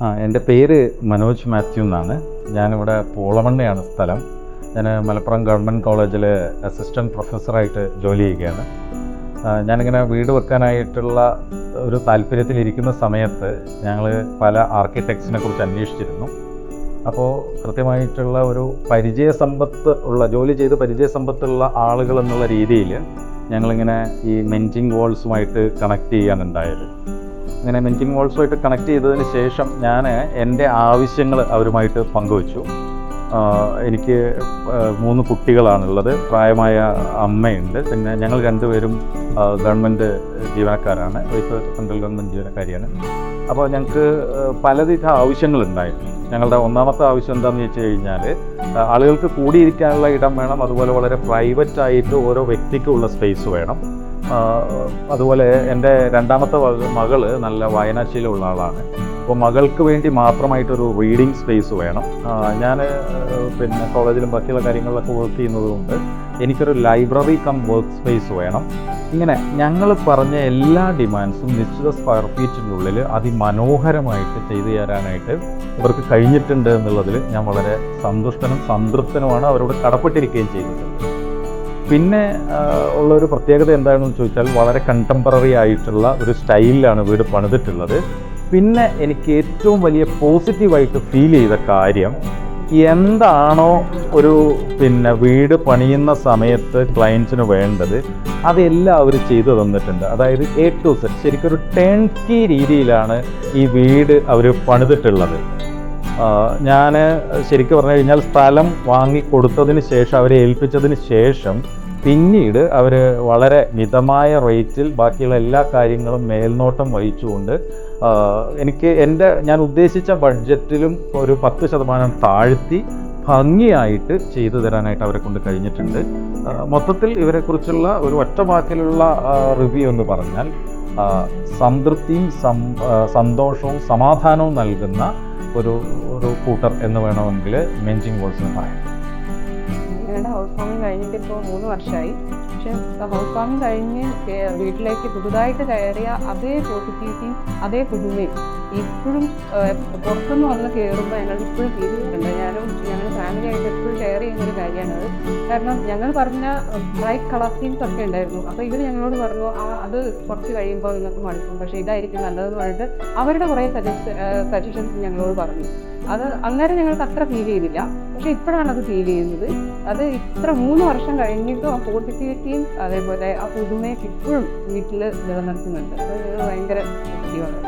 എൻ്റെ പേര് മനോജ് മാത്യു എന്നാണ്. ഞാനിവിടെ പൂളമണ്ണയാണ് സ്ഥലം. ഞാൻ മലപ്പുറം ഗവൺമെൻറ് കോളേജിൽ അസിസ്റ്റൻറ്റ് പ്രൊഫസറായിട്ട് ജോലി ചെയ്യുകയാണ്. ഞാനിങ്ങനെ വീട് വെക്കാനായിട്ടുള്ള ഒരു താല്പര്യത്തിലിരിക്കുന്ന സമയത്ത് ഞങ്ങൾ പല ആർക്കിടെക്ട്സിനെ കുറിച്ച് അന്വേഷിച്ചിരുന്നു. അപ്പോൾ കൃത്യമായിട്ടുള്ള ഒരു ജോലി ചെയ്ത് പരിചയസമ്പത്തുള്ള ആളുകൾ എന്നുള്ള രീതിയിൽ ഞങ്ങളിങ്ങനെ ഈ മെൻറ്റിങ് വോൾസുമായിട്ട് കണക്ട് ചെയ്യാനുണ്ടായത്. അങ്ങനെ മെൻറ്റിങ് വോൾസുമായിട്ട് കണക്ട് ചെയ്തതിന് ശേഷം ഞാൻ എൻ്റെ ആവശ്യങ്ങൾ അവരുമായിട്ട് പങ്കുവച്ചു. എനിക്ക് 3 കുട്ടികളാണുള്ളത്. പ്രായമായ അമ്മയുണ്ട്. പിന്നെ ഞങ്ങൾ രണ്ടുപേരും ഗവൺമെൻറ് ജീവനക്കാരാണ്. വൈഫ് സെൻട്രൽ ഗവൺമെൻറ് ജീവനക്കാരിയാണ്. അപ്പോൾ ഞങ്ങൾക്ക് പലവിധ ആവശ്യങ്ങളുണ്ടായിരുന്നു. ഞങ്ങളുടെ ഒന്നാമത്തെ ആവശ്യം എന്താണെന്ന് വെച്ച് കഴിഞ്ഞാൽ ആളുകൾക്ക് കൂടിയിരിക്കാനുള്ള ഇടം വേണം. അതുപോലെ വളരെ പ്രൈവറ്റായിട്ട് ഓരോ വ്യക്തിക്കുള്ള സ്പേസ് വേണം. അതുപോലെ എൻ്റെ രണ്ടാമത്തെ മകള് നല്ല വായനാശീലമുള്ള ആളാണ്. അപ്പോൾ മകൾക്ക് വേണ്ടി മാത്രമായിട്ടൊരു റീഡിങ് സ്പേസ് വേണം. ഞാൻ പിന്നെ കോളേജിലും ബാക്കിയുള്ള കാര്യങ്ങളിലൊക്കെ വർക്ക് ചെയ്യുന്നതുകൊണ്ട് എനിക്കൊരു ലൈബ്രറി കം വർക്ക് സ്പേസ് വേണം. ഇങ്ങനെ ഞങ്ങൾ പറഞ്ഞ എല്ലാ ഡിമാൻഡ്സും നിശ്ചിത സ്ക്വയർ ഫീറ്റിനുള്ളിൽ അതിമനോഹരമായിട്ട് ചെയ്തു തരാനായിട്ട് ഇവർക്ക് കഴിഞ്ഞിട്ടുണ്ട് എന്നുള്ളതിൽ ഞാൻ വളരെ സന്തുഷ്ടനും സംതൃപ്തനുമാണ്. അവരോട് കടപ്പെട്ടിരിക്കുകയും ചെയ്തിട്ടുണ്ട്. പിന്നെ ഉള്ളൊരു പ്രത്യേകത എന്താണെന്ന് ചോദിച്ചാൽ വളരെ കണ്ടംപററി ആയിട്ടുള്ള ഒരു സ്റ്റൈലിലാണ് വീട് പണിതിട്ടുള്ളത്. പിന്നെ എനിക്ക് ഏറ്റവും വലിയ പോസിറ്റീവായിട്ട് ഫീൽ ചെയ്ത കാര്യം, എന്താണോ ഒരു വീട് പണിയുന്ന സമയത്ത് ക്ലയൻസിന് വേണ്ടത് അതെല്ലാം അവർ ചെയ്തു തന്നിട്ടുണ്ട്. അതായത് A to Z ശരിക്കൊരു ടേൺകീ രീതിയിലാണ് ഈ വീട് അവർ പണിതിട്ടുള്ളത്. ഞാൻ ശരിക്കും പറഞ്ഞു കഴിഞ്ഞാൽ സ്ഥലം വാങ്ങിക്കൊടുത്തതിന് ശേഷം അവരെ ഏൽപ്പിച്ചതിന് ശേഷം പിന്നീട് അവർ വളരെ മിതമായ റേറ്റിൽ ബാക്കിയുള്ള എല്ലാ കാര്യങ്ങളും മേൽനോട്ടം വഹിച്ചുകൊണ്ട് ഞാൻ ഉദ്ദേശിച്ച ബഡ്ജറ്റിലും ഒരു 10% താഴ്ത്തി ഭംഗിയായിട്ട് ചെയ്തു തരാനായിട്ട് അവരെ കൊണ്ട് കഴിഞ്ഞിട്ടുണ്ട്. മൊത്തത്തിൽ ഇവരെക്കുറിച്ചുള്ള ഒരു ഒറ്റ വാക്കിലുള്ള റിവ്യൂ എന്ന് പറഞ്ഞാൽ സംതൃപ്തിയും സന്തോഷവും സമാധാനവും നൽകുന്ന ഒരു കൂട്ടർ എന്ന് വേണമെങ്കിൽ മെൻറ്റിങ് വോൾസിന് പറയാം. ഞങ്ങളുടെ ഹൗസ് വാമിങ് കഴിഞ്ഞിട്ട് ഇപ്പോൾ 3 വർഷമായി. പക്ഷെ ഹൗസ് വാമിങ് കഴിഞ്ഞ് വീട്ടിലേക്ക് പുതുതായിട്ട് കയറിയ അതേ പോസിറ്റിവിറ്റിയും അതേ പുതുമയും ഇപ്പോഴും പുറത്തുനിന്ന് വന്ന് കയറുമ്പോൾ ഞങ്ങൾ ഇപ്പോഴും ഫീൽ ചെയ്യുന്നുണ്ട്. ഞങ്ങൾ ഫാമിലി ആയിട്ട് എപ്പോഴും ഷെയർ ചെയ്യുന്നൊരു കാര്യമാണത്. കാരണം ഞങ്ങൾ പറഞ്ഞ ബ്രൈറ്റ് കളർ സ്കീംസ് ഒക്കെ ഉണ്ടായിരുന്നു. അപ്പോൾ ഇവർ ഞങ്ങളോട് പറഞ്ഞു അത് കുറച്ച് കഴിയുമ്പോൾ നിങ്ങൾക്ക് മടുക്കും, പക്ഷേ ഇതായിരിക്കും നല്ലതെന്ന് പറഞ്ഞിട്ട് അവരുടെ കുറേ സജഷൻസ് ഞങ്ങളോട് പറഞ്ഞു. അത് അന്നേരം ഞങ്ങൾക്ക് അത്ര ഫീൽ ചെയ്തില്ല. പക്ഷെ ഇപ്പോഴാണ് അത് ഫീൽ ചെയ്യുന്നത്. അത് ഇത്ര 3 വർഷം കഴിഞ്ഞിട്ടും ആ പോസിറ്റിവിറ്റിയും അതേപോലെ ആ പുതുമയൊക്കെ ഇപ്പോഴും വീട്ടിൽ നിലനിർത്തുന്നുണ്ട്. അത് ഭയങ്കര പോസിറ്റീവാണ്.